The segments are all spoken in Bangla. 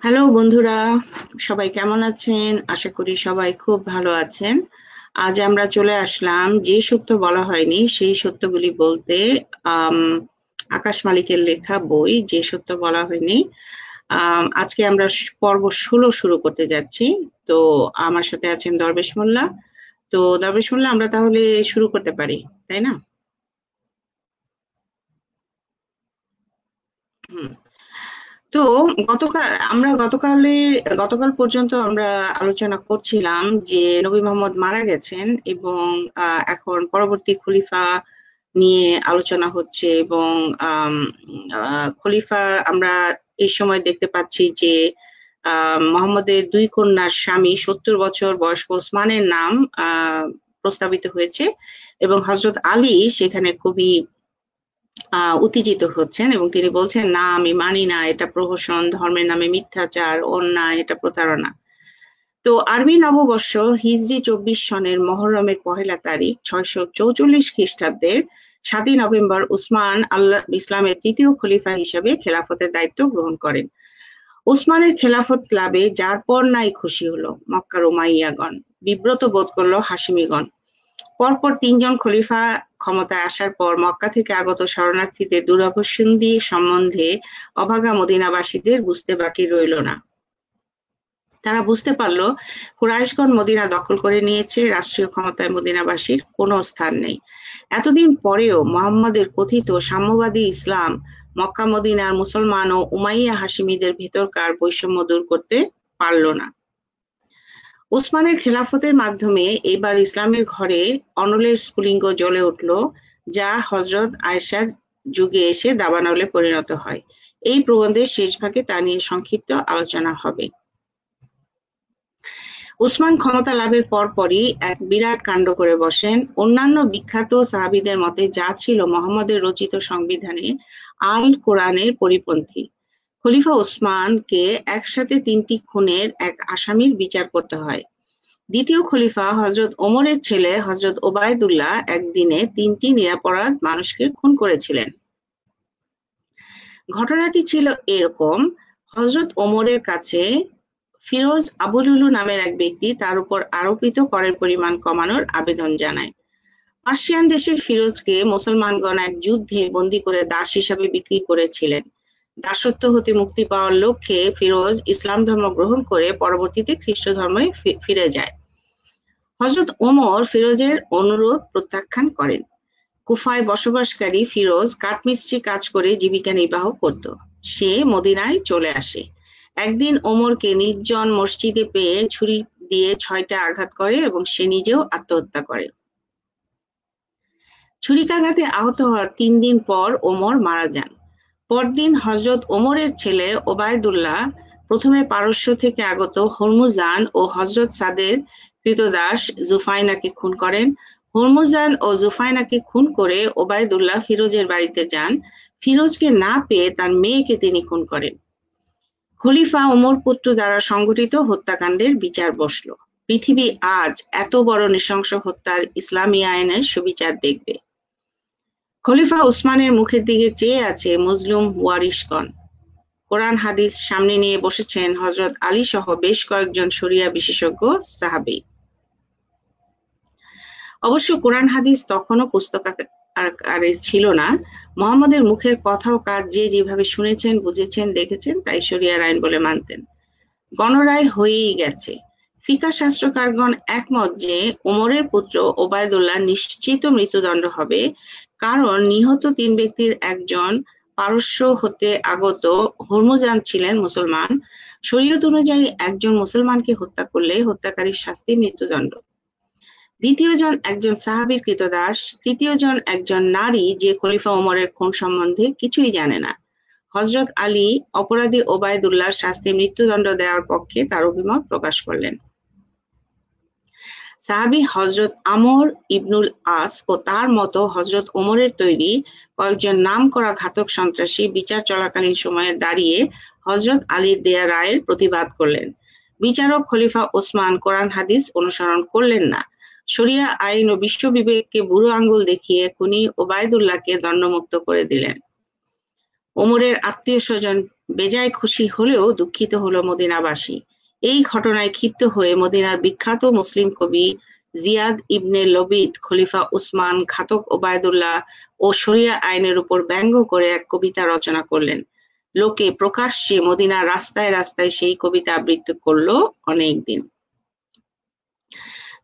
হ্যালো বন্ধুরা, সবাই কেমন আছেন? আশা করি সবাই খুব ভালো আছেন। আজ আমরা চলে আসলাম যে সত্য বলা হয়নি সেই সত্যগুলি বলতে। আম, আকাশ মালিকের লেখা বই যে সত্য বলা হয়নি। আজকে আমরা পর্ব 16 শুরু করতে যাচ্ছি। তো আমার সাথে আছেন দরবেশ মোল্লা। তো দরবেশ মোল্লা, আমরা তাহলে শুরু করতে পারি, তাই না? হুম। তো গতকাল পর্যন্ত আমরা আলোচনা করছিলাম যে নবী মোহাম্মদ মারা গেছেন এবং এখন পরবর্তী খলিফা নিয়ে আলোচনা হচ্ছে এবং আম, খলিফা আমরা এই সময় দেখতে পাচ্ছি যে মোহাম্মদের দুই কন্যার স্বামী 70 বছর বয়স্ক ওসমানের নাম প্রস্তাবিত হয়েছে এবং হযরত আলী সেখানে খুবই উত্তেজিত হচ্ছেন এবং তিনি বলছেন, না, আমি মানি না, এটা প্রহসন, ধর্মের নামে মিথ্যাচার, অন্যায়, এটা প্রতারণা। তো আরবি নববর্ষ হিজরি 24 সনের মহরমের 1 তারিখ 644 খ্রিস্টাব্দের 7 নভেম্বর উসমান আল্লাহ ইসলামের তৃতীয় খলিফা হিসেবে খেলাফতের দায়িত্ব গ্রহণ করেন। উসমানের খেলাফত লাভে যার পর নাই খুশি হলো মক্কার উমাইয়াগণ, বিব্রত বোধ করলো হাশিমিগণ। পরপর 3 জন খলিফা ক্ষমতায় আসার পর মক্কা থেকে আগত শরণার্থীদের দুরভিসন্ধি সম্বন্ধে অভাগা মদিনাবাসীদের বুঝতে বাকি রইল না। তারা বুঝতে পারল কুরাইশগণ মদিনা দখল করে নিয়েছে, রাষ্ট্রীয় ক্ষমতায় মদিনাবাসীর কোনো স্থান নেই। এতদিন পরেও মোহাম্মদের কথিত সাম্যবাদী ইসলাম মক্কা মদিনার মুসলমান ও উমাইয়া হাশিমিদের ভেতরকার বৈষম্য দূর করতে পারল না। উসমানের খেলাফতের মাধ্যমে এবার ইসলামের ঘরে অনলের স্ফুলিঙ্গ জ্বলে উঠল, যা হযরত আয়েশার যুগে এসে দাবানলে পরিণত হয়। এই প্রবন্ধের শেষ ভাগে তা নিয়ে সংক্ষিপ্ত আলোচনা হবে। উসমান ক্ষমতা লাভের পরপরই এক বিরাট কাণ্ড করে বসেন। অন্যান্য বিখ্যাত সাহাবীদের মতে যা ছিল মুহাম্মদের রচিত সংবিধানে আল কোরআনের পরিপন্থী। খলিফা উসমানকে একসাথে 3টি খুনের এক আসামির বিচার করতে হয়। দ্বিতীয় খলিফা হযরত ওমরের ছেলে হযরত ওবায়দুল্লাহ একদিনে 3টি নিরপরাধ মানুষকে খুন করেছিলেন। ঘটনাটি ছিল এরকম: হযরত ওমরের কাছে ফিরোজ আবু লুলু নামের এক ব্যক্তি তার উপর আরোপিত করের পরিমাণ কমানোর আবেদন জানায়। পার্সিয়ান দেশের ফিরোজকে মুসলমানগণ এক যুদ্ধে বন্দী করে দাস হিসাবে বিক্রি করেছিলেন। দাসত্ব হতে মুক্তি পাওয়ার লক্ষ্যে ফিরোজ ইসলাম ধর্ম গ্রহণ করে পরবর্তীতে খ্রিস্ট ধর্মে ফিরে যায়। হযরত ওমর ফিরোজের অনুরোধ প্রত্যাখ্যান করেন। কুফায় বসবাসকারী ফিরোজ কাঠমিস্ত্রি কাজ করে জীবিকা নির্বাহ করত। সে মদিনায় চলে আসে। একদিন ওমরকে নির্জন মসজিদে পেয়ে ছুরি দিয়ে 6টা আঘাত করে এবং সে নিজেও আত্মহত্যা করে। ছুরিকাঘাতে আহত হওয়ার 3 দিন পর ওমর মারা যান। পরদিন হযরত ওমরের ছেলে ওবায়দুল্লাহ প্রথমে পারস্য থেকে আগত হরমুজান ও হযরত সাদের কৃতদাস জুফাইনাকে খুন করেন। হরমুজান ও জুফাইনাকে খুন করে ওবায়দুল্লাহ ফিরোজের বাড়িতে যান। ফিরোজকে না পেয়ে তার মেয়েকে তিনি খুন করেন। খলিফা ওমর পুত্র দ্বারা সংগঠিত হত্যাকাণ্ডের বিচার বসল। পৃথিবী আজ এত বড় নৃশংস হত্যার ইসলামী আইনের সুবিচার দেখবে। খলিফা উসমানের মুখের দিকে চেয়ে আছে মজলুম ওয়ারিশগণ। কোরআন হাদিস সামনে নিয়ে বসেছেন হযরত আলী সহ বেশ কয়েকজন শরিয়া বিশেষজ্ঞ সাহাবী। অবশ্য কোরআন হাদিস তখনও পুস্তকাকারে ছিল না। মুহাম্মদের মুখের কথা ও কাজ যে যেভাবে শুনেছেন, বুঝেছেন, দেখেছেন তাই শরিয়ার আইন বলে মানতেন। গণরায় হয়েই গেছে। ফিকাহ শাস্ত্রকারগণ একমত যে ওমরের পুত্র ওবায়দুল্লাহ নিশ্চিত মৃত্যুদণ্ড হবে, কারণ নিহত 3 ব্যক্তির একজন পারস্য হতে আগত হরমুজান ছিলেন মুসলমান। শরীয়ত অনুযায়ী একজন মুসলমানকে হত্যা করলে হত্যাকারীর শাস্তি মৃত্যুদণ্ড। দ্বিতীয় জন একজন সাহাবীর কৃতদাস, তৃতীয় জন একজন নারী যে খলিফা ওমরের খুন সম্বন্ধে কিছুই জানে না। হযরত আলী অপরাধী ওবায়দুল্লাহর শাস্তি মৃত্যুদণ্ড দেওয়ার পক্ষে তার অভিমত প্রকাশ করলেন। সাহাবী হযরত আমর ইবনুল আস ও তার মতো হযরত ওমরের তৈরি কয়েকজন নামকরা ঘাতক সন্ত্রাসী বিচার চলাকালীন সময়ে দাঁড়িয়ে হযরত আলীর দেয়া রায়ের প্রতিবাদ করলেন। বিচারক খলিফা ওসমান কোরআন হাদিস অনুসরণ করলেন না। শরিয়া আইন ও বিশ্ব বিবেককে বুড়ো আঙ্গুল দেখিয়ে খুনি ওবায়দুল্লাহকে দণ্ডমুক্ত করে দিলেন। ওমরের আত্মীয় স্বজন বেজায় খুশি হলেও দুঃখিত হলো মদিনাবাসী। এই ঘটনায় ক্ষিপ্ত হয়ে মদিনার বিখ্যাত মুসলিম কবি জিয়াদ ইবনে লবিদ খলিফা উসমান, ঘাতক ওবায়দুল্লাহ ও শরিয়া আইনের উপর ব্যঙ্গ করে এক কবিতা রচনা করলেন। লোকে প্রকাশ্যে মদিনার রাস্তায় রাস্তায় সেই কবিতা আবৃত্তি করলো অনেকদিন।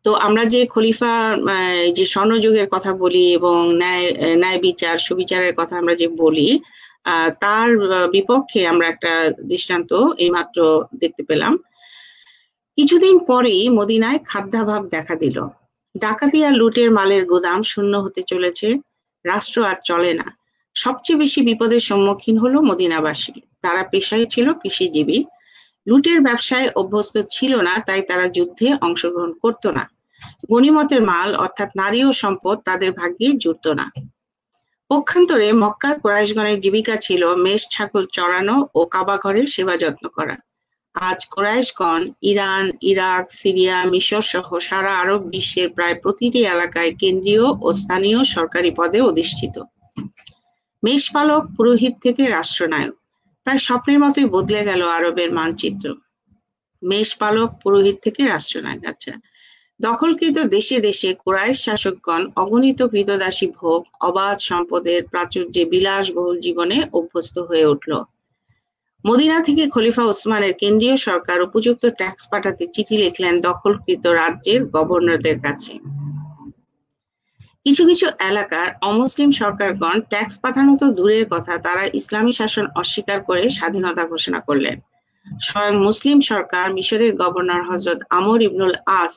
তো আমরা যে খলিফা যে স্বর্ণযুগের কথা বলি এবং ন্যায় বিচার সুবিচারের কথা আমরা যে বলি, তার বিপক্ষে আমরা একটা দৃষ্টান্ত এইমাত্র দেখতে পেলাম। কিছুদিন পরেই মদিনায় খাদ্যাভাব দেখা দিল। ডাকাতি আর লুটের মালের গুদাম শূন্য হতে চলেছে। রাষ্ট্র আর চলে না। সবচেয়ে বেশি বিপদের সম্মুখীন হলো মদিনাবাসী। তারা পেশায় ছিল কৃষিজীবী। লুটের ব্যবসায় অভ্যস্ত ছিল না, তাই তারা যুদ্ধে অংশগ্রহণ করত না। গনিমতের মাল অর্থাৎ নারী ও সম্পদ তাদের ভাগ্যে জুটত না। পক্ষান্তরে মক্কার কুরাইশগণের জীবিকা ছিল মেষ ছাগল চড়ানো ও কাবা ঘরের সেবা যত্ন করা। আজ কুরাইশগণ ইরান, ইরাক, সিরিয়া, মিশর সহ সারা আরব বিশ্বের প্রায় প্রতিটি এলাকায় কেন্দ্রীয় ও স্থানীয় সরকারি পদে অধিষ্ঠিত। মেষপালক পুরোহিত থেকে রাষ্ট্রনায়ক, প্রায় স্বপ্নের মতোই বদলে গেল আরবের মানচিত্র। মেষপালক পুরোহিত থেকে রাষ্ট্রনায়ক। আচ্ছা, দখলকৃত দেশে দেশে কুরাইশ শাসকগণ অগণিত কৃতদাসী ভোগ, অবাধ সম্পদের প্রাচুর্যে বিলাসবহুল জীবনে অভ্যস্ত হয়ে উঠল। মদিনা থেকে খলিফা ওসমানের কেন্দ্রীয় সরকার উপযুক্ত ট্যাক্স পাঠাতে চিঠি লিখলেন দখলকৃত রাজ্যের গভর্নরদের কাছে। কিছু কিছু এলাকার অমুসলিম সরকারগণ ট্যাক্স পাঠানো তো দূরের কথা, তারা ইসলামী শাসন অস্বীকার করে স্বাধীনতা ঘোষণা করলেন। স্বয়ং মুসলিম সরকার মিশরের গভর্নর হযরত আমর ইবনুল আস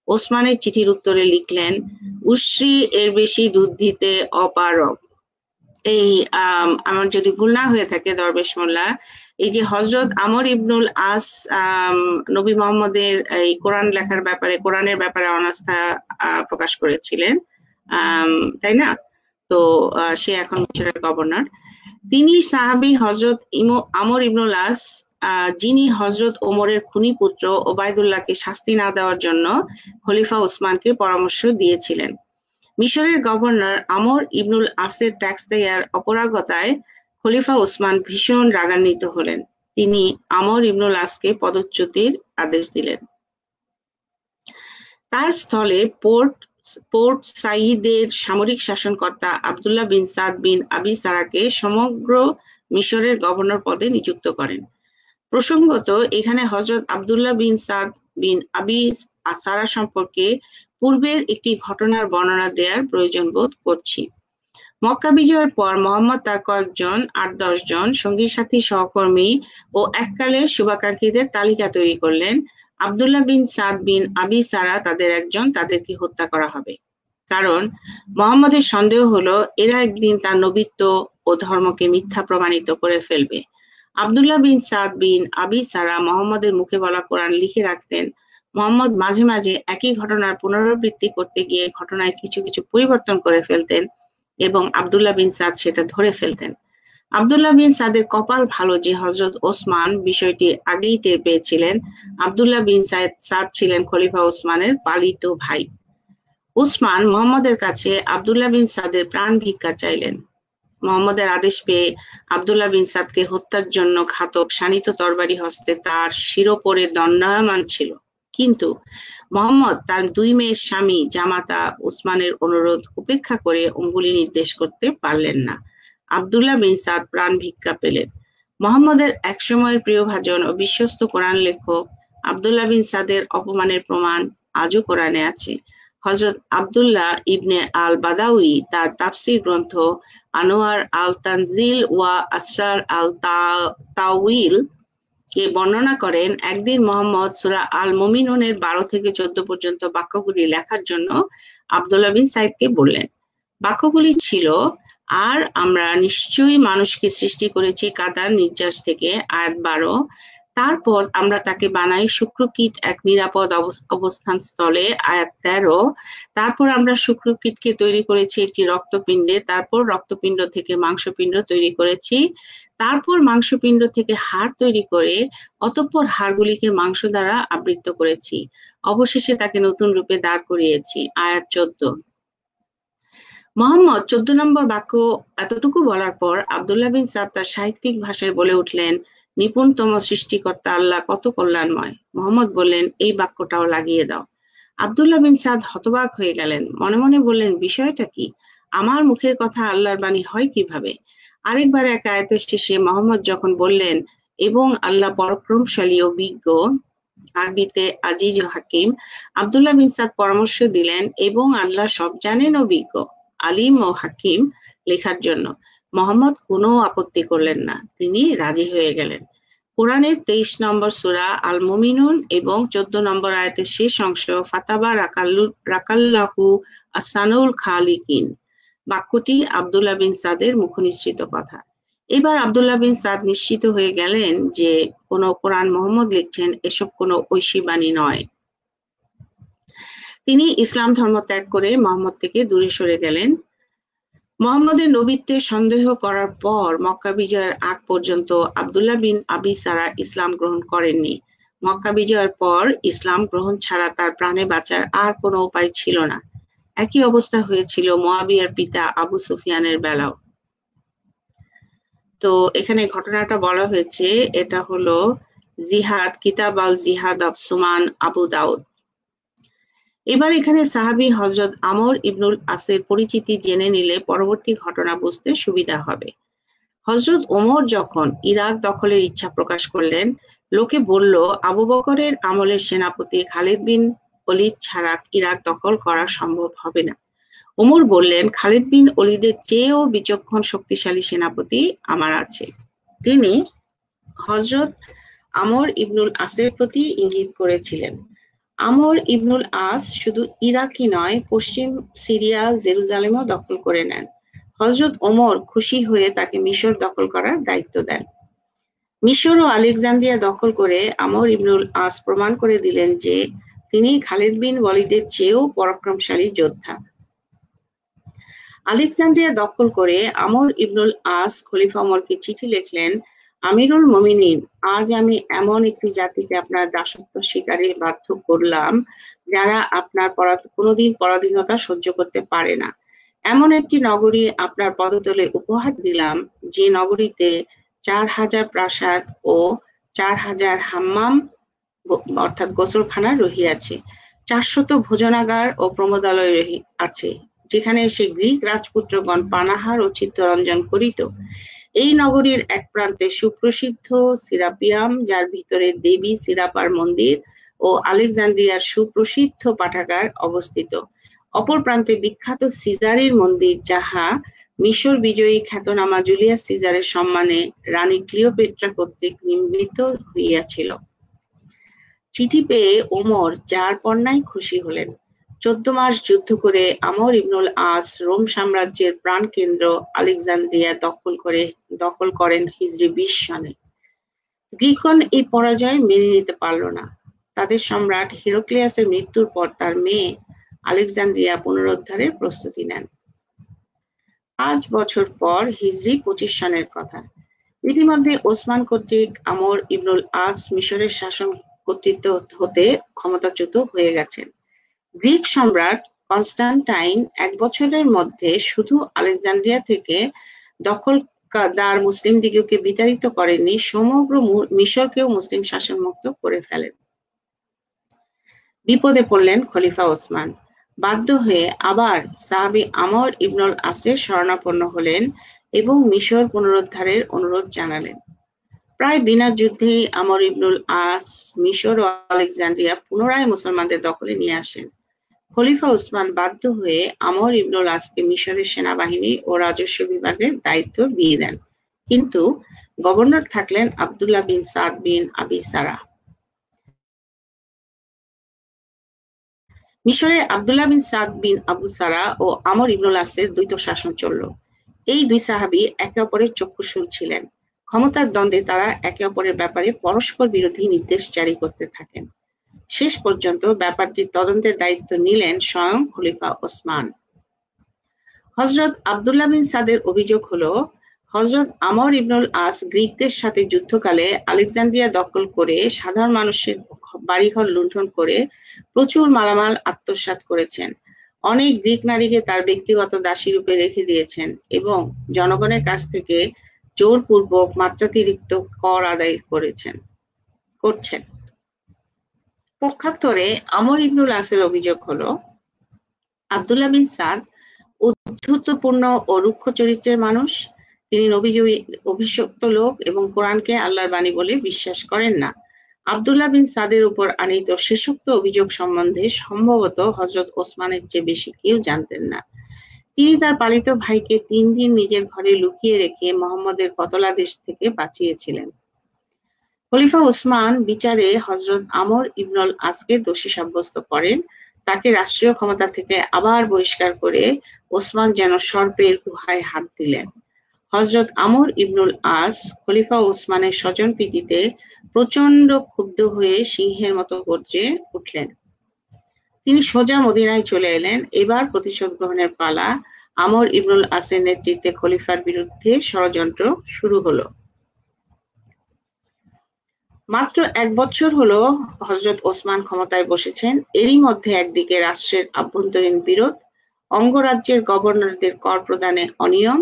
ওসমানের চিঠির উত্তরে লিখলেন, উশরি এর বেশি দুধ দিতে অপারগ। এই আমার যদি ভুল না হয়ে থাকে দরবেশ মোল্লা, এই যে হযরত আমর ইবনুল আস নবী মোহাম্মদের এই কোরআন লেখার ব্যাপারে, কোরআনের ব্যাপারে অনাস্থা প্রকাশ করেছিলেন, তাই না? তো সে এখন মিশরের গভর্নর। তিনি সাহাবী হযরত আমর ইবনুল আস, যিনি হযরত ওমরের খুনী পুত্র ওবায়দুল্লাহকে শাস্তি না দেওয়ার জন্য খলিফা ওসমানকে পরামর্শ দিয়েছিলেন। মিশরের গভর্নর আমর ইবনুল আসের ট্যাক্স দেয়ার অপরাগতায় খলিফা ওসমান ভীষণ রাগান্বিত হলেন। তিনি আমর ইবনুল আসকে পদচ্যুতির আদেশ দিলেন। তার স্থলে পোর্ট সাইদের সামরিক শাসনকর্তা আবদুল্লাহ বিন সাদ বিন আবি সারাকে সমগ্র মিশরের গভর্নর পদে নিযুক্ত করেন। প্রসঙ্গত, এখানে হযরত আবদুল্লাহ বিন সাদ বিন আবি সারা সম্পর্কে পূর্বের একটি ঘটনার বর্ণনা দেওয়ার প্রয়োজন বোধ করছি। মক্কা বিজয়ের পর মোহাম্মদ তার কয়েকজন ৮-১০ জন সঙ্গী সাথী সহকর্মী ও এককালের শুভাকাঙ্ক্ষীদের তালিকা তৈরি করলেন। আবদুল্লাহ বিন সাদ বিন আবি সারা তাদের একজন, তাদেরকে হত্যা করা হবে। কারণ মোহাম্মদের সন্দেহ হলো এরা একদিন তার নবিত্ব ও ধর্মকে মিথ্যা প্রমাণিত করে ফেলবে। আবদুল্লাহ বিন সাদ বিন আবি সারা মোহাম্মদের মুখে বলা কোরআন লিখে রাখতেন। মোহাম্মদ মাঝে মাঝে একই ঘটনার পুনরাবৃত্তি করতে গিয়ে ঘটনায় কিছু কিছু পরিবর্তন করে ফেলতেন এবং আবদুল্লাহ বিন সাদ সেটা ধরে ফেলতেন। আবদুল্লাহ বিন সাদের কপাল ভালো যে হযরত ওসমান বিষয়টি আগেই টের পেয়েছিলেন। আবদুল্লাহ বিন সাদ ছিলেন খলিফা ওসমানের পালিত ভাই। উসমান মোহাম্মদের কাছে আবদুল্লাহ বিন সাদের প্রাণ ভিক্ষা চাইলেন। মোহাম্মদের আদেশ পেয়ে আবদুল্লাহ বিন সাদকে হত্যার জন্য ঘাতক শানিত তরবারি হস্তে তার শিরোপরে দণ্ডায়মান ছিল, কিন্তু মোহাম্মদ তার ২ মেয়ের স্বামী জামাতা উসমানের অনুরোধ উপেক্ষা করে অঙ্গুলি নির্দেশ করতে পারলেন না। আবদুল্লাহ বিন সাদ প্রাণ ভিক্ষা পেলেন। মোহাম্মদের একসময়ের প্রিয়ভাজন ও বিশ্বস্ত কোরআন লেখক আবদুল্লাহ বিন সাদের অপমানের প্রমাণ আজও কোরআনে আছে। হযরত আব্দুল্লাহ ইবনে আল বাদাউই তার তাফসীর গ্রন্থ আনোয়ার আল তানজিল ওয়া আসরার আল তাওয়িল কে বর্ণনা করেন, একদিন মোহাম্মদ সূরা আল মুমিনুনের ১২ থেকে ১৪ পর্যন্ত বাক্যগুলি লেখার জন্য আবদুল্লাহ বিন সাইদকে বললেন। বাক্যগুলি ছিল, আর আমরা নিশ্চয়ই মানুষকে সৃষ্টি করেছি কাদার নির্যাস থেকে, আয়াত ১২। তারপর আমরা তাকে বানাই শুক্রকীট এক নিরাপদ অবস্থান স্থলে, আয়াত ১৩। তারপর আমরা শুক্রকীটকে তৈরি করেছি একটি রক্তপিণ্ডে, তারপর রক্তপিণ্ড থেকে মাংসপিণ্ড তৈরি করেছি, তারপর মাংসপিণ্ড থেকে হাড় তৈরি করে অতঃপর হাড়গুলিকে মাংস দ্বারা আবৃত করেছি, অবশেষে তাকে নতুন রূপে দাঁড় করিয়েছি, আয়াত ১৪। মোহাম্মদ 14 নম্বর বাক্য এতটুকু বলার পর আব্দুল্লাহ বিন সাদ তার সাহিত্যিক ভাষায় বলে উঠলেন, নিপুণতম সৃষ্টিকর্তা আল্লাহ কত কল্যাণময়। মোহাম্মদ বললেন, এই বাক্যটাও লাগিয়ে দাও। আব্দুল্লাহ বিন সাদ হতবাক হয়ে গেলেন, মনে মনে বললেন, বিষয়টা কি? আমার মুখের কথা আল্লাহর বাণী হয় কিভাবে? আরেকবার এক আয়াতের শেষে মোহাম্মদ যখন বললেন, এবং আল্লাহ পরাক্রমশালী ও বিজ্ঞ, আরবিতে আজিজ ও হাকিম, আব্দুল্লাহ বিন সাদ পরামর্শ দিলেন, এবং আল্লাহ সব জানেন ও বিজ্ঞ, আলিম ও হাকিম লেখার জন্য। মোহাম্মদ কোনো আপত্তি করলেন না, তিনি রাজি হয়ে গেলেন। কোরআনের 23 নম্বর সূরা আল মুমিনুন এবং 14 নম্বর আয়াতের শেষ অংশ, ফাতাবা রাকাল্লাহু আহসানুল খালিকিন, বাক্যটি আব্দুল্লাহ বিন সাদের মুখনিসৃত কথা। এবার আব্দুল্লাহ বিন সাদ নিশ্চিত হয়ে গেলেন যে কোরআন মোহাম্মদ লিখছেন এসব কোনো ঐশী বাণী নয়। তিনি ইসলাম ধর্ম ত্যাগ করে মোহাম্মদ থেকে দূরে সরে গেলেন। মোহাম্মদের নবীত্বে সন্দেহ করার পর মক্কা বিজয়ের আগ পর্যন্ত আব্দুল্লাহ বিন আবি সারা ইসলাম গ্রহণ করেননি। মক্কা বিজয়ের পর ইসলাম গ্রহণ ছাড়া তার প্রাণে বাঁচার আর কোনো উপায় ছিল না। একই অবস্থা হয়েছিল মুয়াবিয়ার পিতা আবু সুফিয়ানের বেলাও। তো এখানে ঘটনাটা বলা হয়েছে, এটা হলো জিহাদ, কিতাব আল জিহাদ অফ সুমান আবু দাউদ। এবার এখানে সাহাবী হযরত আমর ইবনুল আসের পরিচিতি জেনে নিলে পরবর্তী ঘটনা বুঝতে সুবিধা হবে। হযরত ওমর যখন ইরাক দখলের ইচ্ছা প্রকাশ করলেন, লোকে বলল আবু বকরের আমলের সেনাপতি খালিদ বিন ওলীদ ছাড়া ইরাক দখল করা সম্ভব হবে না। ওমর বললেন, খালিদ বিন ওলীদের চেয়েও বিচক্ষণ শক্তিশালী সেনাপতি আমার আছে। তিনি হযরত আমর ইবনুল আসের প্রতি ইঙ্গিত করেছিলেন। আমর ইবনুল আস শুধু ইরাকই নয়, পশ্চিম সিরিয়া, জেরুজালেমও দখল করে নেন। হযরত ওমর খুশি হয়ে তাকে মিশর দখল করার দায়িত্ব দেন। মিশর ও আলেকজান্দ্রিয়া দখল করে আমর ইবনুল আস প্রমাণ করে দিলেন যে তিনি খালিদ বিন ওলীদের চেয়েও পরাক্রমশালী যোদ্ধা। আলেকজান্দ্রিয়া দখল করে আমর ইবনুল আস খলিফা ওমরকে চিঠি লিখলেন, আমিরুল মুমিনিন, আজ আমি এমন একটি জাতিকে আপনার দাসত্ব স্বীকারে বাধ্য করলাম যারা আপনার কোনোদিন পরাধীনতা সহ্য করতে পারে না। এমন একটি নগরী আপনার পদতলে উপহার দিলাম যে নগরীতে 4000 প্রাসাদ ও 4000 হাম্মাম অর্থাৎ গোসলখানা রহিয়াছে, 400 ভোজনাগার ও প্রমোদালয় আছে, যেখানে সে গ্রিক রাজপুত্রগণ পানাহার ও চিত্তরঞ্জন করিত। এই নগরীর এক প্রান্তে সুপ্রসিদ্ধ সিরাপিয়াম, যার ভিতরে দেবী সিরাপার মন্দির ও আলেকজান্দ্রিয়ার সুপ্রসিদ্ধ পাঠাগার অবস্থিত। অপর প্রান্তে বিখ্যাত সিজারের মন্দির, যাহা মিশর বিজয়ী খ্যাতনামা জুলিয়াস সিজারের সম্মানে রানী ক্লিওপেট্রা কর্তৃক নির্মিত হইয়াছিল। চিঠি পেয়ে ওমর যার পণ্যায় খুশি হলেন। 14 মাস যুদ্ধ করে আমর ইবনুল আস রোম সাম্রাজ্যের প্রাণকেন্দ্র আলেকজান্দ্রিয়া দখল করেন হিজরি 20 সনে। গ্রিকগণ এই পরাজয় মেনে নিতে পারল না। তাদের সম্রাট হেরাক্লিয়াসের মৃত্যুর পর তার মেয়ে আলেকজান্দ্রিয়া পুনরুদ্ধারের প্রস্তুতি নেন। 5 বছর পর হিজরি 25 সনের কথা। ইতিমধ্যে ওসমান কর্তৃক আমর ইবনুল আস মিশরের শাসন কর্তৃত্ব হতে ক্ষমতাচ্যুত হয়ে গেছেন। গ্রিক সম্রাট কনস্টান্টাইন 1 বছরের মধ্যে শুধু আলেকজান্দ্রিয়া থেকে দখলদার মুসলিমদিগকে বিতাড়িত করেননি, সমগ্র মিশরকেও মুসলিম শাসনমুক্ত করে ফেলেন। বিপদে পড়লেন খলিফা ওসমান। বাধ্য হয়ে আবার সাহাবী আমর ইবনুল আসের শরণাপন্ন হলেন এবং মিশর পুনরুদ্ধারের অনুরোধ জানালেন। প্রায় বিনা যুদ্ধেই আমর ইবনুল আস মিশর ও আলেকজান্দ্রিয়া পুনরায় মুসলমানদের দখলে নিয়ে আসেন। খলিফা ওসমান বাধ্য হয়ে আমর ইবনুল আসকে মিশরের সেনাবাহিনী ও রাজস্ব বিভাগের দায়িত্ব দিয়ে দেন, কিন্তু গভর্নর থাকলেন আব্দুল্লাহ বিন সাদ বিন আবি সারা। মিশরে আব্দুল্লাহ বিন সাদ বিন আবু সারা ও আমর ইবনুল আসের দ্বৈত শাসন চলল। এই দুই সাহাবী একে অপরের চক্ষুশূল ছিলেন। ক্ষমতার দ্বন্দ্বে তারা একে অপরের ব্যাপারে পরস্পর বিরোধী নির্দেশ জারি করতে থাকেন। শেষ পর্যন্ত ব্যাপারটির তদন্তের দায়িত্ব নিলেন স্বয়ং খলিফা ওসমান। হযরত আব্দুল্লাহ বিন সাদের অভিযোগ হলো, হযরত আমর ইবনুল আস গ্রিকদের সাথে যুদ্ধকালে আলেকজান্দ্রিয়া দখল করে সাধারণ মানুষের বাড়িঘর লুণ্ঠন করে প্রচুর মালামাল আত্মসাৎ করেছেন। অনেক গ্রিক নারীকে তার ব্যক্তিগত দাসী রূপে রেখে দিয়েছেন এবং জনগণের কাছ থেকে জোরপূর্বক মাত্রাতিরিক্ত কর আদায় করছেন। পক্ষান্তরে আমর ইবনুল আসের অভিযোগ হলো, আব্দুল্লাহ বিন সাদ উদ্ধতপূর্ণ ও রুক্ষ চরিত্রের মানুষ। তিনি অভিশপ্ত লোক এবং কোরআনকে আল্লাহর বাণী বলে বিশ্বাস করেন না। আব্দুল্লাহ বিন সাদের উপর আনীত শেষোক্ত অভিযোগ সম্বন্ধে সম্ভবত হযরত ওসমানের চেয়ে বেশি কেউ জানতেন না। তিনি তার পালিত ভাইকে ৩ দিন নিজের ঘরে লুকিয়ে রেখে মুহাম্মদের কতলাদেশ থেকে বাঁচিয়েছিলেন। খলিফা উসমান বিচারে হযরত আমর ইবনুল আসকে দোষী সাব্যস্ত করেন। তাকে রাষ্ট্রীয় ক্ষমতা থেকে আবার বহিষ্কার করে ওসমান যেন সর্পের গুহায় হাত দিলেন। হযরত আমর ইবনুল আস খলিফা ওসমানের স্বজনপ্রীতিতে প্রচন্ড ক্ষুব্ধ হয়ে সিংহের মতো গর্জে উঠলেন। তিনি সোজা মদিনায় চলে এলেন। এবার প্রতিশোধ গ্রহণের পালা। আমর ইবনুল আসের নেতৃত্বে খলিফার বিরুদ্ধে ষড়যন্ত্র শুরু হলো। মাত্র ১ বছর হলো হযরত ওসমান ক্ষমতায় বসেছেন। এরই মধ্যে একদিকে রাষ্ট্রের আভ্যন্তরীণ বিরোধ, অঙ্গরাজ্যের গভর্নরদের কর প্রদানে অনিয়ম,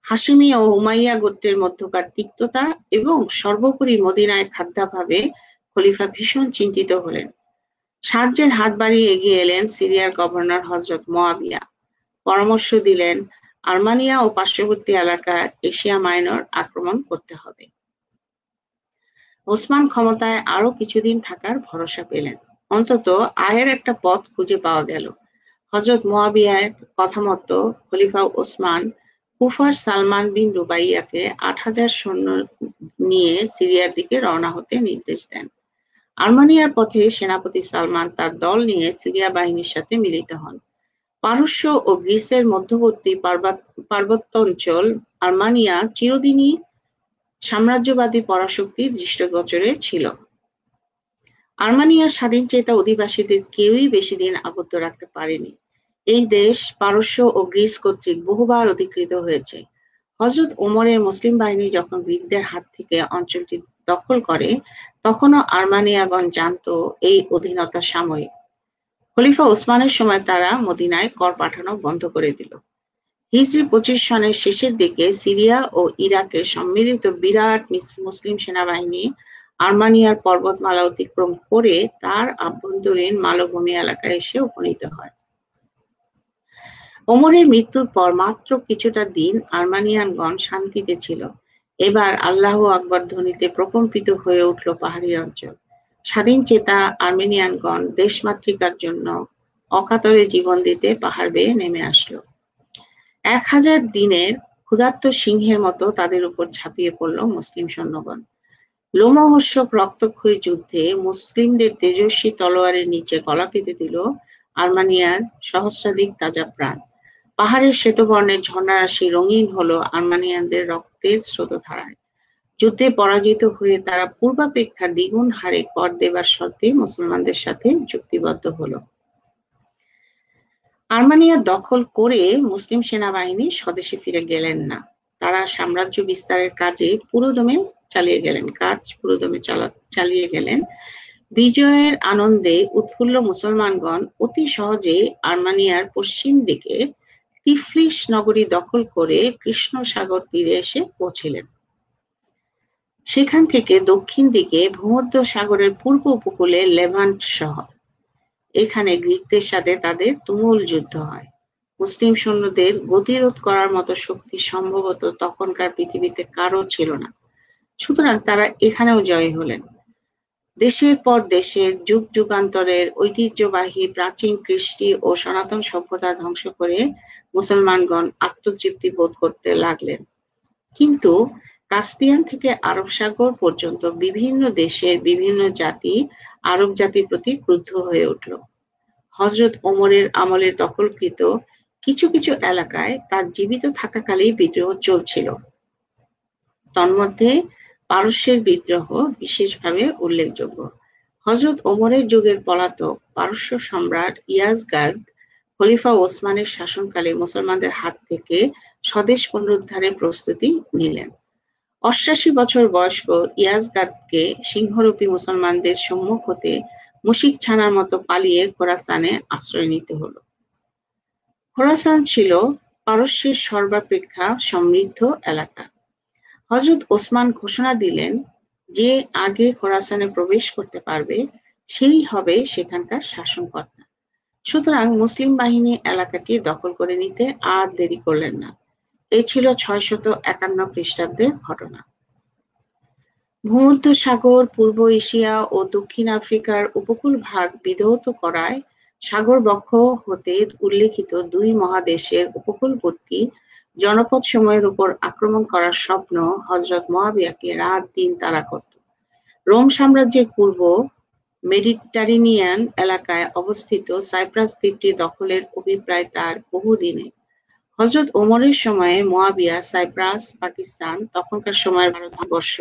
হাশিমি ও উমাইয়া গোত্রের মধ্যকার তিক্ততা এবং সর্বোপরি মদিনায় খাদ্যাভাবে খলিফা ভীষণ চিন্তিত হলেন। সাহায্যের হাত বাড়িয়ে এগিয়ে এলেন সিরিয়ার গভর্নর হযরত মুয়াবিয়া। পরামর্শ দিলেন আর্মানিয়া ও পার্শ্ববর্তী এলাকা এশিয়া মাইনর আক্রমণ করতে হবে। ওসমান ক্ষমতায় আরো কিছুদিন থাকার ভরসা পেলেন। অন্তত আয়ের একটা পথ খুঁজে পাওয়া গেল। হযরত মুয়াবিয়ার কথামতো খলিফা ওসমান কুফার সালমান বিন রুবাইয়াকে ৮,০০০ সৈন্য নিয়ে সিরিয়ার দিকে রওনা হতে নির্দেশ দেন। আর্মানিয়ার পথে সেনাপতি সালমান তার দল নিয়ে সিরিয়া বাহিনীর সাথে মিলিত হন। পারস্য ও গ্রিসের মধ্যবর্তী পার্বত্যাঞ্চল আর্মানিয়া চিরদিনই সাম্রাজ্যবাদী পরাশক্তির দৃষ্টিগোচরে ছিল। আর্মানিয়ার স্বাধীনচেতা অধিবাসীদের কেউই বেশি দিন আবদ্ধ রাখতে পারেনি। এই দেশ পারস্য ও গ্রিস কর্তৃক বহুবার অধিকৃত হয়েছে। হযরত ওমরের মুসলিম বাহিনী যখন গ্রিকদের হাত থেকে অঞ্চলটি দখল করে, তখনও আর্মানিয়াগণ জানত এই অধীনতা সাময়িক। খলিফা ওসমানের সময় তারা মদিনায় কর পাঠানো বন্ধ করে দিল। হিজরি ২৫ সনের শেষের দিকে সিরিয়া ও ইরাকে সম্মিলিত বিরাট মুসলিম সেনাবাহিনী আর্মানিয়ার পর্বতমালা অতিক্রম করে তার আভ্যন্তরীণ মালভূমি এলাকায় এসে উপনীত হয়। ওমরের মৃত্যুর পর মাত্র কিছুটা দিন আর্মানিয়ানগণ শান্তিতে ছিল। এবার আল্লাহু আকবার ধ্বনিতে প্রকম্পিত হয়ে উঠল পাহাড়ি অঞ্চল। স্বাধীনচেতা আর্মেনিয়ানগণ দেশমাতৃকার জন্য অকাতরে জীবন দিতে পাহাড় বেয়ে নেমে আসলো। ১,০০০ দিনের ক্ষুধার্ত সিংহের মতো তাদের উপর ঝাঁপিয়ে পড়ল মুসলিম সৈন্যগণ। লোমহর্ষক রক্তক্ষয়ী যুদ্ধে মুসলিমদের তেজস্বী তলোয়ারের নিচে গলা পেতে দিল আর্মানিয়ার সহস্রাধিক তাজা প্রাণ। পাহাড়ের শ্বেতবর্ণের ঝর্ণারাশি রঙিন হলো আর্মানিয়ানদের রক্তের স্রোতধারায়। যুদ্ধে পরাজিত হয়ে তারা পূর্বাপেক্ষা দ্বিগুণ হারে কর দেবার শর্তে মুসলমানদের সাথে চুক্তিবদ্ধ হলো। আর্মানিয়া দখল করে মুসলিম সেনাবাহিনী স্বদেশে ফিরে গেলেন না। তারা সাম্রাজ্য বিস্তারের কাজে পুরোদমে চালিয়ে গেলেন। বিজয়ের আনন্দে উৎফুল্ল মুসলমানগণ অতি সহজেই আর্মানিয়ার পশ্চিম দিকে তিফলিস নগরী দখল করে কৃষ্ণ সাগর তীরে এসে পৌঁছলেন। সেখান থেকে দক্ষিণ দিকে ভূমধ্য সাগরের পূর্ব উপকূলে লেভান্ট শহর। এখানে গ্রিকদের সাথে তাদের তুমুল যুদ্ধ হয়। মুসলিম সৈন্যদের গতিরোধ করার মতো শক্তি সম্ভবত তখনকার পৃথিবীতে কারো ছিল না। সুতরাং তারা এখানেও জয়ী হলেন। দেশের পর দেশের যুগ যুগান্তরের ঐতিহ্যবাহী প্রাচীন কৃষ্টি ও সনাতন সভ্যতা ধ্বংস করে মুসলমানগণ আত্মতৃপ্তি বোধ করতে লাগলেন। কিন্তু কাস্পিয়ান থেকে আরব সাগর পর্যন্ত বিভিন্ন দেশের বিভিন্ন জাতি আরব জাতির প্রতি ক্রুদ্ধ হয়ে উঠল। হযরত ওমরের আমলে দখলকৃত কিছু কিছু এলাকায় তার জীবিত থাকাকালেই বিদ্রোহ চলছিল। তন্মধ্যে পারস্যের বিদ্রোহ বিশেষভাবে উল্লেখযোগ্য। হযরত ওমরের যুগের পলাতক পারস্য সম্রাট ইয়াজগার্দ খলিফা ওসমানের শাসনকালে মুসলমানদের হাত থেকে স্বদেশ পুনরুদ্ধারের প্রস্তুতি নিলেন। ৮৮ বছর বয়স্ক ইয়াজগার্দকে সিংহরূপী মুসলমানদের সম্মুখ হতে মুশিক ছানার মতো পালিয়ে খোরাসানে আশ্রয় নিতে হলো। খোরাসান ছিল পারস্যের সর্বাপেক্ষা সমৃদ্ধ এলাকা। হযরত ওসমান ঘোষণা দিলেন, যে আগে খোরাসানে প্রবেশ করতে পারবে সেই হবে সেখানকার শাসনকর্তা। সুতরাং মুসলিম বাহিনী এলাকাটি দখল করে নিতে আর দেরি করলেন না। এই ছিল ৬৫১ খ্রিস্টাব্দের ঘটনা। ভূমধ্যসাগর, পূর্ব এশিয়া ও দক্ষিণ আফ্রিকার উপকূল ভাগ বিধৌত করায় সাগরবক্ষ হতে উল্লেখিত দুই মহাদেশের উপকূলবর্তী জনপদসমূহের উপর আক্রমণ করার স্বপ্ন হযরত মুআবিয়াকে রাত-দিন তাড়া করত। রোম সাম্রাজ্যের পূর্ব মেডিটারেনিয়ান এলাকায় অবস্থিত সাইপ্রাস দ্বীপটি দখলের অভিপ্রায় তার বহুদিনের। হযরত ওমরের সময়ে মুআবিয়া সাইপ্রাস, পাকিস্তান, তখনকার সময়ের ভারতবর্ষ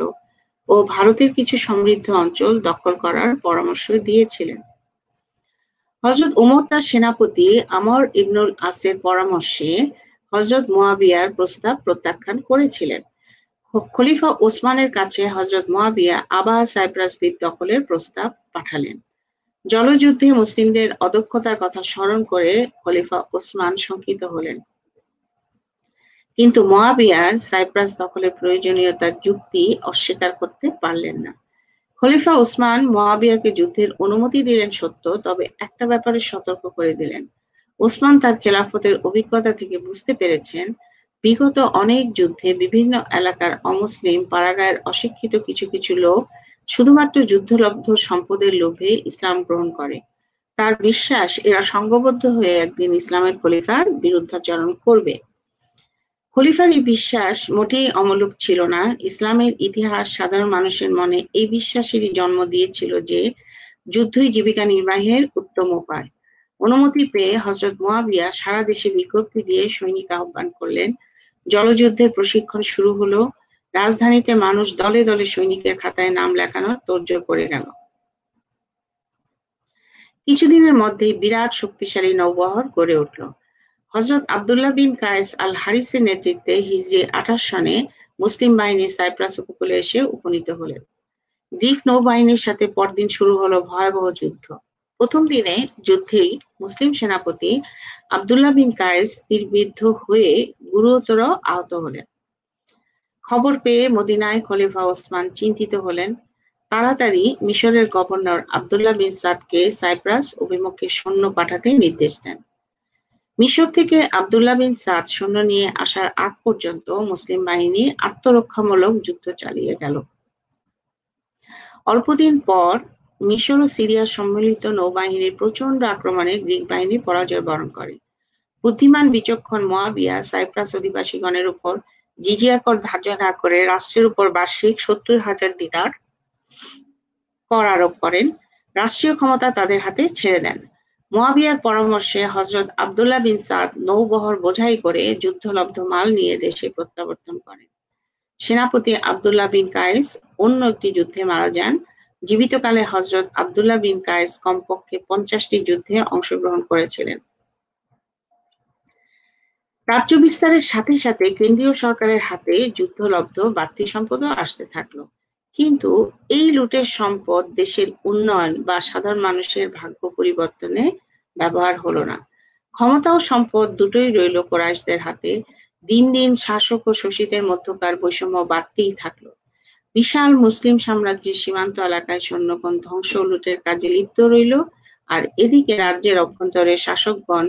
ও ভারতের কিছু সমৃদ্ধ অঞ্চল দখল করার পরামর্শ দিয়েছিলেন। হযরত ওমর তার সেনাপতি আমর ইবনুল আসের পরামর্শে হযরত মুআবিয়ার প্রস্তাব প্রত্যাখ্যান করেছিলেন। খলিফা ওসমানের কাছে হযরত মুআবিয়া আবার সাইপ্রাস দ্বীপ দখলের প্রস্তাব পাঠালেন। জলযুদ্ধে মুসলিমদের অদক্ষতার কথা স্মরণ করে খলিফা ওসমান শঙ্কিত হলেন। কিন্তু মুআবিয়ার সাইপ্রাস দখলের প্রয়োজনীয়তার যুক্তি অস্বীকার করতে পারলেন না। খলিফা ওসমান মুআবিয়াকে যুদ্ধের অনুমতি দিলেন সত্য, তবে একটা ব্যাপারে সতর্ক করে দিলেন। ওসমান তার খেলাফতের অভিজ্ঞতা থেকে বুঝতে পেরেছেন, বিগত অনেক যুদ্ধে বিভিন্ন এলাকার অমুসলিম পাড়াগাঁয়ের অশিক্ষিত কিছু কিছু লোক শুধুমাত্র যুদ্ধলব্ধ সম্পদের লোভে ইসলাম গ্রহণ করে। তার বিশ্বাস এরা সংঘবদ্ধ হয়ে একদিন ইসলামের খলিফার বিরুদ্ধাচরণ করবে। খলিফার এই বিশ্বাস মোটেই অমূলক ছিল না। ইসলামের ইতিহাস সাধারণ মানুষের মনে এই বিশ্বাসেরই জন্ম দিয়েছিল যে যুদ্ধই জীবিকা নির্বাহের উত্তম উপায়। অনুমতি পেয়ে হযরত মুআবিয়া সারা দেশে বিজ্ঞপ্তি দিয়ে সৈনিক আহ্বান করলেন। জলযুদ্ধের প্রশিক্ষণ শুরু হলো। রাজধানীতে মানুষ দলে দলে সৈনিকের খাতায় নাম লেখানোর তোড়জোড় পড়ে গেল। কিছুদিনের মধ্যেই বিরাট শক্তিশালী নৌবহর গড়ে উঠল। হযরত আব্দুল্লাহ বিন কায়েস আল হারিসের নেতৃত্বে হিজরি ২৮ সনে মুসলিম বাহিনী সাইপ্রাস উপকূলে এসে উপনীত হলেন। গ্রিক নৌবাহিনীর সাথে পরদিন শুরু হলো ভয়াবহ যুদ্ধ। প্রথম দিনের যুদ্ধেই মুসলিম সেনাপতি আব্দুল্লাহ বিন কায়েস তীরবিদ্ধ হয়ে গুরুতর আহত হলেন। খবর পেয়ে মদিনায় খলিফা ওসমান চিন্তিত হলেন। তাড়াতাড়ি মিশরের গভর্নর আব্দুল্লাহ বিন সাদকে সাইপ্রাস অভিমুখে সৈন্য পাঠাতে নির্দেশ দেন। মিশর থেকে আব্দুল্লাহ বিন সাদ সৈন্য নিয়ে আসার আগ পর্যন্ত মুসলিম বাহিনী আত্মরক্ষামূলক যুদ্ধ চালিয়ে গেল। অল্পদিন পর মিশর ও সিরিয়ার সম্মিলিত নৌবাহিনীর প্রচন্ড আক্রমণে গ্রিক বাহিনী পরাজয় বরণ করে। বুদ্ধিমান বিচক্ষণ মুআবিয়া সাইপ্রাস অধিবাসীগণের উপর জিজিয়া কর ধার্য না করে রাষ্ট্রের উপর বার্ষিক ৭০,০০০ দিনার কর আরোপ করেন। রাষ্ট্রীয় ক্ষমতা তাদের হাতে ছেড়ে দেন। মুআবিয়ার পরামর্শে হযরত আব্দুল্লাহ বিন সাদ নৌবহর বোঝাই করে যুদ্ধলব্ধ মাল নিয়ে দেশে প্রত্যাবর্তন করেন। সেনাপতি আব্দুল্লাহ বিন কায়েস অন্য একটি যুদ্ধে মারা যান। জীবিতকালে হযরত আব্দুল্লাহ বিন কায়েস কমপক্ষে ৫০টি যুদ্ধে অংশগ্রহণ করেছিলেন। রাজ্য বিস্তারের সাথে সাথে কেন্দ্রীয় সরকারের হাতে যুদ্ধলব্ধ বাড়তি সম্পদও আসতে থাকলো। কিন্তু এই লুটের সম্পদ দেশের উন্নয়ন বা সাধারণ মানুষের ভাগ্য পরিবর্তনে ব্যবহার হলো না। ক্ষমতা ও সম্পদ দুটোই রইল কুরাইশদের হাতে। দিন দিন শাসক ও শোষিতের মধ্যকার বৈষম্য বাড়তেই থাকলো। বিশাল মুসলিম সাম্রাজ্যের সীমান্ত এলাকায় সৈন্যগণ ধ্বংস ও লুটের কাজে লিপ্ত রইল, আর এদিকে রাজ্যের অভ্যন্তরে শাসকগণ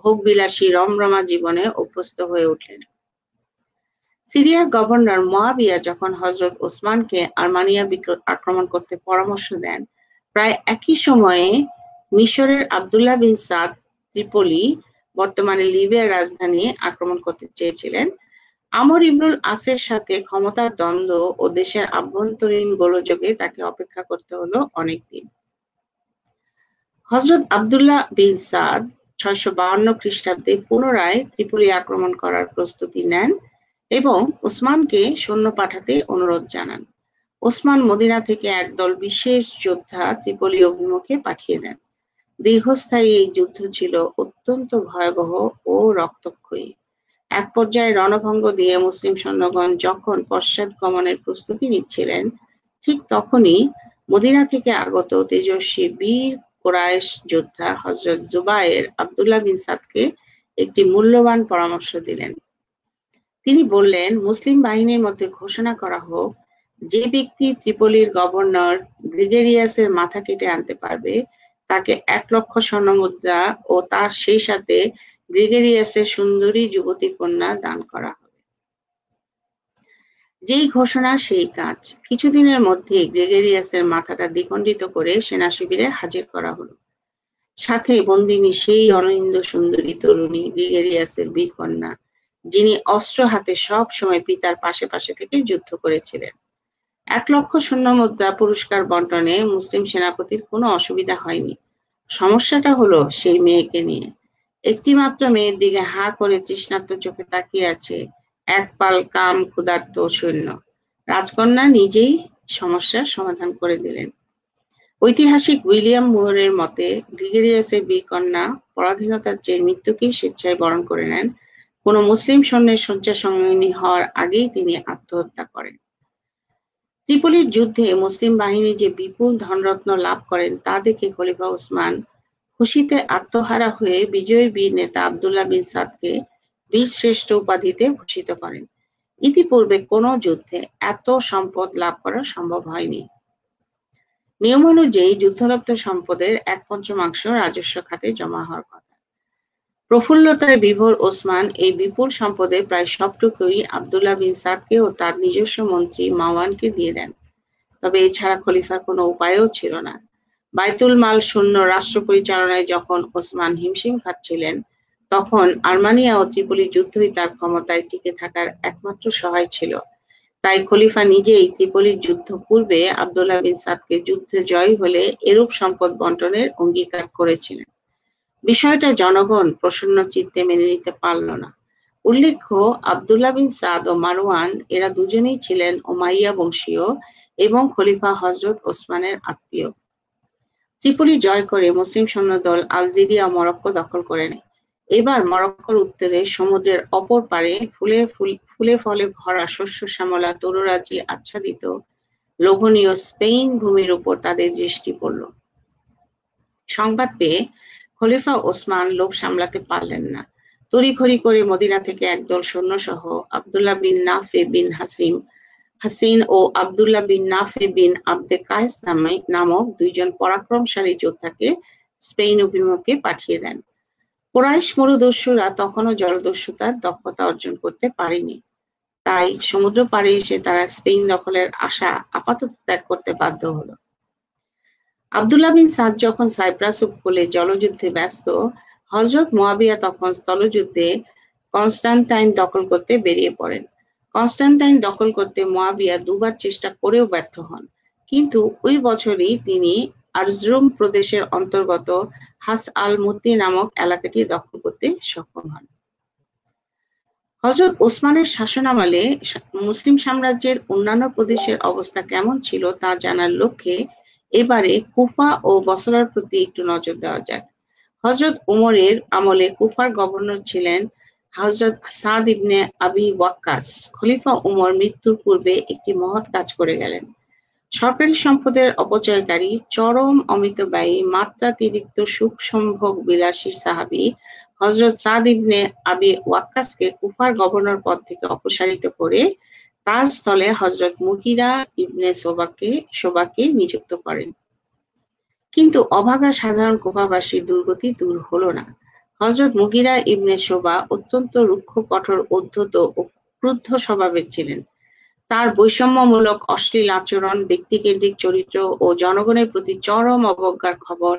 ভোগবিলাসী রমরমা জীবনে অভ্যস্ত হয়ে উঠলেন। সিরিয়ার গভর্নর মুআবিয়া যখন হযরত ওসমানকে আর্মানিয়া আক্রমণ করতে পরামর্শ দেন, প্রায় একই সময়ে মিশরের আব্দুল্লাহ বিন সাদ ত্রিপলি, বর্তমানে লিবিয়ার রাজধানী আক্রমণ করতে চেয়েছিলেন। আমর ইবনুল আসের সাথে ক্ষমতার দ্বন্দ্ব ও দেশের আভ্যন্তরীণ গোলযোগে তাকে অপেক্ষা করতে হলো অনেকদিন। হযরত আব্দুল্লাহ বিন সাদ ৬৫২ খ্রিস্টাব্দে পুনরায় ত্রিপলি আক্রমণ করার প্রস্তুতি নেন এবং ওসমানকে সৈন্য পাঠাতে অনুরোধ জানান। ওসমান মদিনা থেকে একদল বিশেষ যোদ্ধা ত্রিপলি অভিমুখে পাঠিয়ে দেন। দীর্ঘস্থায়ী এই যুদ্ধ ছিল অত্যন্ত ভয়াবহ ও রক্তক্ষয়ী। এক পর্যায়ে রণভঙ্গ দিয়ে মুসলিম সৈন্যগণ যখন পশ্চাৎগমনের প্রস্তুতি নিচ্ছিলেন, ঠিক তখনই মদিনা থেকে আগত তেজস্বী বীর কুরাইশ যোদ্ধা হযরত জুবায়ের আব্দুল্লাহ বিন সাদকে একটি মূল্যবান পরামর্শ দিলেন। তিনি বললেন, মুসলিম বাহিনীর মধ্যে ঘোষণা করা হোক, যে ব্যক্তি ত্রিপলির গভর্নর গ্রিগেরিয়াসের মাথা কেটে আনতে পারবে তাকে 1,00,000 স্বর্ণমুদ্রা ও তার সেই সাথে গ্রিগেরিয়াসের সুন্দরী যুবতী কন্যা দান করা হবে। যেই ঘোষণা সেই কাজ। কিছুদিনের মধ্যে গ্রেগরিয়াসের মাথাটা দ্বিখণ্ডিত করে সেনা শিবিরে হাজির করা হলো। সাথে বন্দিনী সেই অনিন্দ সুন্দরী তরুণী গ্রেগরিয়াসের বীর কন্যা, যিনি অস্ত্র হাতে সব সময় পিতার পাশে পাশে থেকে যুদ্ধ করেছিলেন। 1,00,000 স্বর্ণমুদ্রা পুরস্কার বন্টনে মুসলিম সেনাপতির কোনো অসুবিধা হয়নি। সমস্যাটা হলো সেই মেয়েকে নিয়ে। একটি মাত্র মেয়ের দিকে হাঁ করে তৃষ্ণার্ত চোখে তাকিয়ে আছে এক পাল কাম ক্ষুধার্ত সৈন্য। রাজকন্যা নিজেই সমস্যার সমাধান করে দিলেন। ঐতিহাসিক উইলিয়াম মুরের মতে, গ্রিগেরিয়াসের বীর কন্যা পরাধীনতার চেয়ে মৃত্যুকেই স্বেচ্ছায় বরণ করে নেন। কোনো মুসলিম সৈন্যের শয্যা সঙ্গিনী হওয়ার আগেই তিনি আত্মহত্যা করেন। ত্রিপলির যুদ্ধে মুসলিম বাহিনী যে বিপুল ধনরত্ন লাভ করেন তা দেখে খলিফা ওসমান খুশিতে আত্মহারা হয়ে বিজয়ী বীর নেতা আব্দুল্লাহ বিন সাদকে বীরশ্রেষ্ঠ উপাধিতে ভূষিত করেন। ইতিপূর্বে কোনো যুদ্ধে এত সম্পদ লাভ করা সম্ভব হয়নি। নিয়ম অনুযায়ী যুদ্ধরপ্ত সম্পদের 1/5 রাজস্ব খাতে জমা হওয়ার কথা। প্রফুল্লতায় বিভোর ওসমান এই বিপুল সম্পদের প্রায় সবটুকুই আব্দুল্লাহ বিন সাদকে ও তার নিজস্ব মন্ত্রী মাওয়ানকে দিয়ে দেন। তবে এছাড়া খলিফার কোনো উপায়ও ছিল না। বায়তুল মাল শূন্য রাষ্ট্র পরিচালনায় যখন ওসমান হিমশিম খাচ্ছিলেন, তখন আর্মানিয়া ও ত্রিপলি যুদ্ধই তার ক্ষমতায় টিকে থাকার একমাত্র সহায় ছিল। তাই খলিফা নিজেই ত্রিপলির যুদ্ধ পূর্বে আব্দুল্লাহ বিন সাদকে যুদ্ধে জয়ী হলে এরূপ সম্পদ বন্টনের অঙ্গীকার করেছিলেন। বিষয়টা জনগণ প্রসন্ন চিত্তে মেনে নিতে পারল না। উল্লেখ্য, আব্দুল্লাহ বিন সাদ ও মারওয়ান এরা দুজনেই ছিলেন উমাইয়া বংশীয় এবং খলিফা হযরত ওসমানের আত্মীয়। ত্রিপলি জয় করে মুসলিম সৈন্যদল আলজেরিয়া ও মরক্কো দখল করে নেয়। এবার মরক্কোর উত্তরে সমুদ্রের অপর পারে ফুলে ফলে ভরা শস্য শ্যামলা তরুরাজ্যে আচ্ছাদিত লোভনীয় স্পেন ভূমির উপর তাদের দৃষ্টি পড়ল। সংবাদ পেয়ে খলিফা ওসমান লোভ সামলাতে পারলেন না। তড়িঘড়ি করে মদিনা থেকে একদল সৈন্যসহ আব্দুল্লাহ বিন নাফে বিন হাসিন ও আব্দুল্লাহ বিন নাফে বিন আবদে কায়েস নামক দুইজন পরাক্রমশালী যোদ্ধাকে স্পেন অভিমুখে পাঠিয়ে দেন। কুরাইশ মরুদস্যুরা তখনও জলদস্যুতার দক্ষতা অর্জন করতে পারেনি। তাই সমুদ্র পাড়ে এসে তারা স্পেন দখলের আশা আপাতত ত্যাগ করতে বাধ্য হলো। আব্দুল্লাহ বিন সাদ যখন সাইপ্রাস উপকূলে জলযুদ্ধে ব্যস্ত, হযরত মুয়াবিয়া তখন স্থলযুদ্ধে কনস্টান্টাইন দখল করতে বেরিয়ে পড়েন। কনস্টান্টাইন দখল করতে মুয়াবিয়া দুবার চেষ্টা করেও ব্যর্থ হন, কিন্তু ওই বছরই তিনি আরজরুম প্রদেশের অন্তর্গত হাস আল মুতি নামক এলাকাটি দখল করতে সক্ষম হন। হযরত ওসমানের শাসনামলে মুসলিম সাম্রাজ্যের অন্যান্য প্রদেশের অবস্থা কেমন ছিল তা জানার লক্ষ্যে এবারে কুফা ও বসরার প্রতি একটু নজর দেওয়া যাক। হযরত উমরের আমলে কুফার গভর্নর ছিলেন হযরত সাদ ইবনে আবি ওয়াক্কাস। খলিফা উমর মৃত্যুর পূর্বে একটি মহৎ কাজ করে গেলেন। সরকারি সম্পদের অপচয়কারী, চরম অমিতব্যয়ী, মাত্রাতিরিক্ত সুখ সম্ভোগ বিলাসী সাহাবী হযরত সাদ ইবনে আবি ওয়াক্কাসকে কুফার গভর্নর পদ থেকে অপসারিত করে তার স্থলে হযরত মুগিরা ইবনে শোবাকে নিযুক্ত করেন। কিন্তু অভাগা সাধারণ কুফাবাসীর দুর্গতি দূর হলো না। হযরত মুগিরা ইবনে শোবা অত্যন্ত রুক্ষ, কঠোর, উদ্ধত ও ক্রুদ্ধ স্বভাবের ছিলেন। তার বৈষম্যমূলক অশ্লীল আচরণ, ব্যক্তিকেন্দ্রিক চরিত্র ও জনগণের প্রতি চরম অবজ্ঞার খবর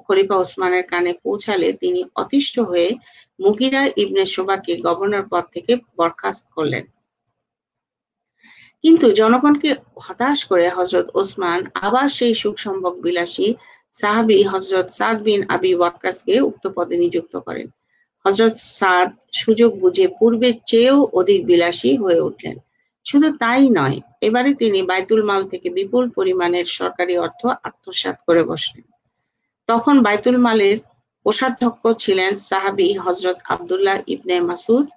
খলিফা ওসমানের কানে পৌঁছালে তিনি অতিষ্ঠ হয়ে মুগিরা ইবনে শোবাকে গভর্নর পদ থেকে বরখাস্ত করলেন। কিন্তু জনগণকে হতাশ করে হযরত ওসমান আবার সেই সুখ সম্ভোগ বিলাসী সাহাবী হযরত সাদ বিন আবি ওয়াক্কাসকে উক্ত পদে নিযুক্ত করেন। হযরত সাদ সুযোগ বুঝে পূর্বের চেয়েও অধিক বিলাসী হয়ে উঠলেন। শুধু তাই নয়, এবারে তিনি বায়তুল মাল থেকে বিপুল পরিমাণের সরকারি অর্থ আত্মসাৎ করে বসলেন। তখন বায়তুল মালের কোষাধ্যক্ষ ছিলেন সাহাবী হযরত আব্দুল্লাহ ইবনে মাসউদ।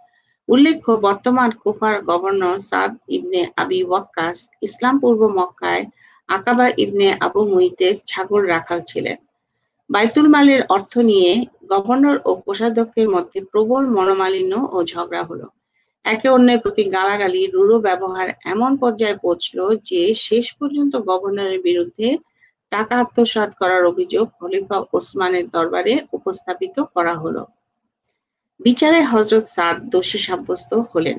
উল্লেখ্য, বর্তমান কুফার গভর্নর সাদ ইবনে আবি ওয়াক্কাস ইসলাম পূর্ব মক্কায় আকাবা ইবনে আবু মুইতের ছাগল রাখাল ছিলেন। বাইতুল মালের অর্থ নিয়ে গভর্নর ও কোষাধ্যক্ষের মধ্যে প্রবল মনোমালিন্য ও ঝগড়া হলো। একে অন্যের প্রতি গালাগালি, রূঢ় ব্যবহার এমন পর্যায়ে পৌঁছল যে শেষ পর্যন্ত গভর্নরের বিরুদ্ধে টাকা আত্মসাৎ করার অভিযোগ খলিফা ওসমানের দরবারে উপস্থাপিত করা হলো। বিচারে হযরত সাদ দোষী সাব্যস্ত হলেন।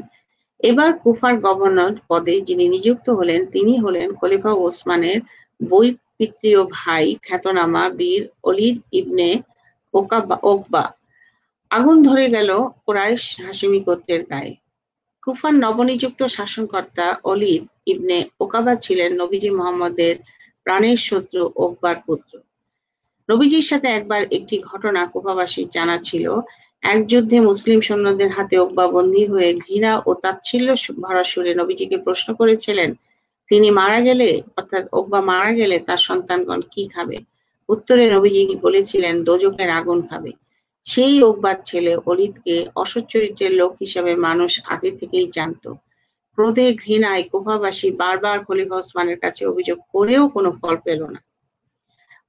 এবার কুফার গভর্নর পদে যিনি নিযুক্ত হলেন তিনি হলেন খলিফা ওসমানের বৈপিত্রীয় ভাই খ্যাতনামা বীর ওলীদ ইবনে ওকবা। আগুন ধরে গেল কুরাইশ হাশেমি গোত্রের গায়ে। কুফার নবনিযুক্ত শাসনকর্তা ওলীদ ইবনে ওকাবা ছিলেন নবীজি মুহাম্মদের প্রাণের শত্রু ওকবার পুত্র। নবীজির সাথে একবার একটি ঘটনা কুফাবাসীর জানা ছিল। এক যুদ্ধে মুসলিম সৈন্যদের হাতে ওকবা বন্দী হয়ে ঘৃণা ও তাচ্ছিল্য ভরা সুরে নবীজিকে প্রশ্ন করেছিলেন, তিনি মারা গেলে অর্থাৎ ওকবা মারা গেলে তার সন্তানগণ কি খাবে? উত্তরে নবীজি বলেছিলেন, দোজখের আগুন খাবে। সেই ওকবার ছেলে ওলীদকে অসৎ চরিত্রের লোক হিসেবে মানুষ আগে থেকেই জানত। ক্রোধে ঘৃণায় কুফাবাসী বারবার খলিফা ওসমানের কাছে অভিযোগ করেও কোনো ফল পেল না।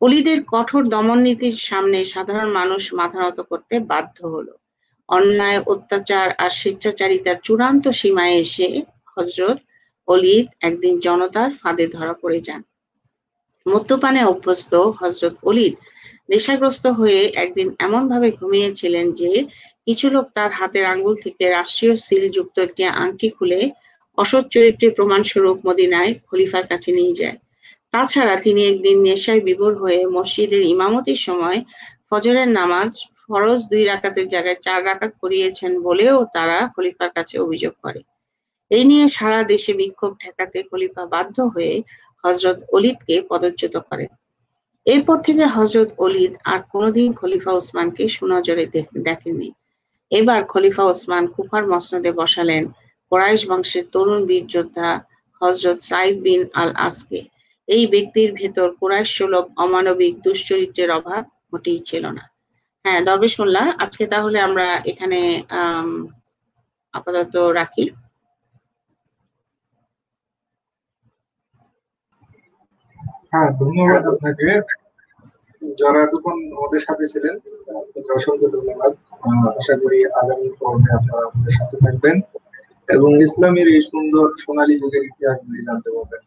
ওলীদের কঠোর দমননীতির সামনে সাধারণ মানুষ মাথা নত করতে বাধ্য হলো। অন্যায়, অত্যাচার আর স্বেচ্ছাচারিতার চূড়ান্ত সীমায় এসে হযরত ওলীদ একদিন জনতার ফাঁদে ধরা পড়ে যান। মদ্যপানে অভ্যস্ত হযরত ওলীদ নেশাগ্রস্ত হয়ে একদিন এমনভাবে ঘুমিয়েছিলেন যে কিছু লোক তার হাতের আঙ্গুল থেকে রাষ্ট্রীয় সিলযুক্ত একটি আংটি খুলে অসৎ চরিত্রের প্রমাণস্বরূপ মদীনায় খলিফার কাছে নিয়ে যায়। তাছাড়া তিনি একদিন নেশায় বিভোর হয়ে মসজিদের ইমামতির সময় ফজরের নামাজ ফরজ 2 রাকাতের জায়গায় 4 রাকাত পড়িয়েছেন বলেও তারা খলিফার কাছে অভিযোগ করে। এই নিয়ে সারা দেশে বিক্ষোভ ঠেকাতে খলিফা বাধ্য হয়ে হযরত ওলীদকে পদচ্যুত করেন। এরপর থেকে হযরত ওলীদ আর কোনোদিন খলিফা ওসমানকে সুনজরে দেখেননি। এবার খলিফা ওসমান কুফার মসনদে বসালেন কুরাইশ বংশের তরুণ বীর যোদ্ধা হযরত সাইদ বিন আল আসকে। এই ব্যক্তির ভেতর কুরাইশ সুলভ অমানবিক দুশ্চরিত্রের অভাব মোটেই ছিল না। হ্যাঁ দরবেশ মোল্লা, আজকে তাহলে আমরা এখানে আপাতত রাখি। হ্যাঁ, ধন্যবাদ আপনাকে। যারা এতক্ষণ আমাদের সাথে ছিলেন আপনাদের অসংখ্য ধন্যবাদ। আশা করি আগামী পর্বে আপনারা আমাদের সাথে থাকবেন এবং ইসলামের এই সুন্দর সোনালী যুগের ইতিহাসগুলি জানতে পারবেন।